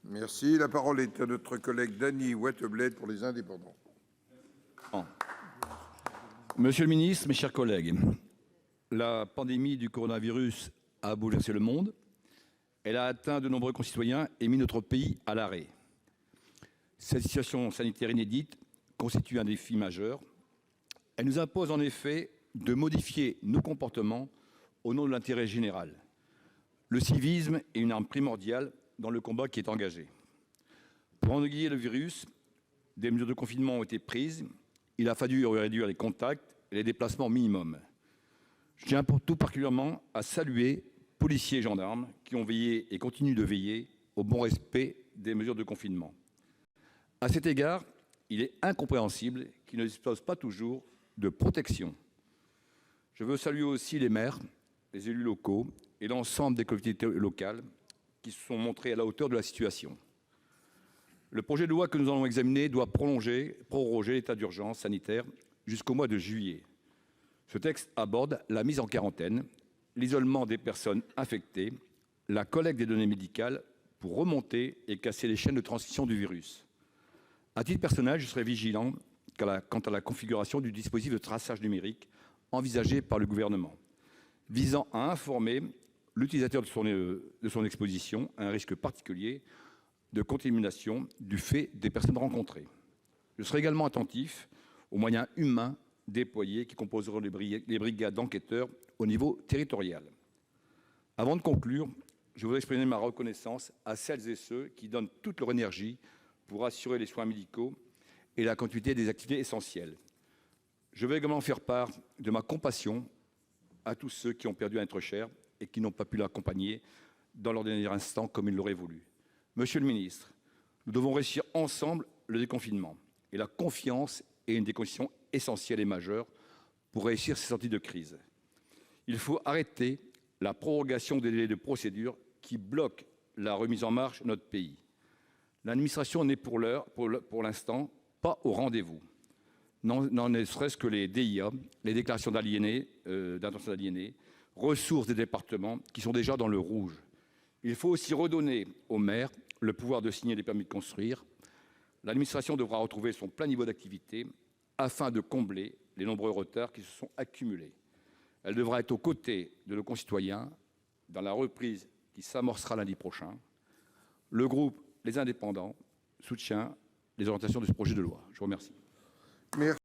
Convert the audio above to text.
Merci. La parole est à notre collègue Dany Wattebled pour les Indépendants. Monsieur le ministre, mes chers collègues, la pandémie du coronavirus a bouleversé le monde. Elle a atteint de nombreux concitoyens et mis notre pays à l'arrêt. Cette situation sanitaire inédite constitue un défi majeur. Elle nous impose en effet de modifier nos comportements au nom de l'intérêt général. Le civisme est une arme primordiale dans le combat qui est engagé. Pour endiguer le virus, des mesures de confinement ont été prises. Il a fallu réduire les contacts et les déplacements au minimum. Je tiens tout particulièrement à saluer policiers et gendarmes qui ont veillé et continuent de veiller au bon respect des mesures de confinement. À cet égard, il est incompréhensible qu'ils ne disposent pas toujours de protection. Je veux saluer aussi les maires, les élus locaux et l'ensemble des collectivités locales qui se sont montrés à la hauteur de la situation. Le projet de loi que nous allons examiner doit proroger l'état d'urgence sanitaire jusqu'au mois de juillet. Ce texte aborde la mise en quarantaine, l'isolement des personnes infectées, la collecte des données médicales pour remonter et casser les chaînes de transmission du virus. À titre personnel, je serai vigilant quant à la configuration du dispositif de traçage numérique envisagé par le Gouvernement, visant à informer l'utilisateur de son exposition à un risque particulier de contamination du fait des personnes rencontrées. Je serai également attentif aux moyens humains déployés qui composeront les brigades d'enquêteurs au niveau territorial. Avant de conclure, je voudrais exprimer ma reconnaissance à celles et ceux qui donnent toute leur énergie pour assurer les soins médicaux et la continuité des activités essentielles. Je veux également faire part de ma compassion à tous ceux qui ont perdu un être cher et qui n'ont pas pu l'accompagner dans leur dernier instant comme ils l'auraient voulu. Monsieur le ministre, nous devons réussir ensemble le déconfinement. Et la confiance est une des conditions essentielles et majeures pour réussir ces sorties de crise. Il faut arrêter la prorogation des délais de procédure qui bloquent la remise en marche de notre pays. L'administration n'est pour l'instant pas au rendez-vous. N'en serait-ce que les DIA, les déclarations d'intention d'aliéner, ressources des départements qui sont déjà dans le rouge. Il faut aussi redonner aux maires le pouvoir de signer des permis de construire. L'administration devra retrouver son plein niveau d'activité afin de combler les nombreux retards qui se sont accumulés. Elle devra être aux côtés de nos concitoyens dans la reprise qui s'amorcera lundi prochain. Le groupe Les Indépendants soutient les orientations de ce projet de loi. Je vous remercie. Merci.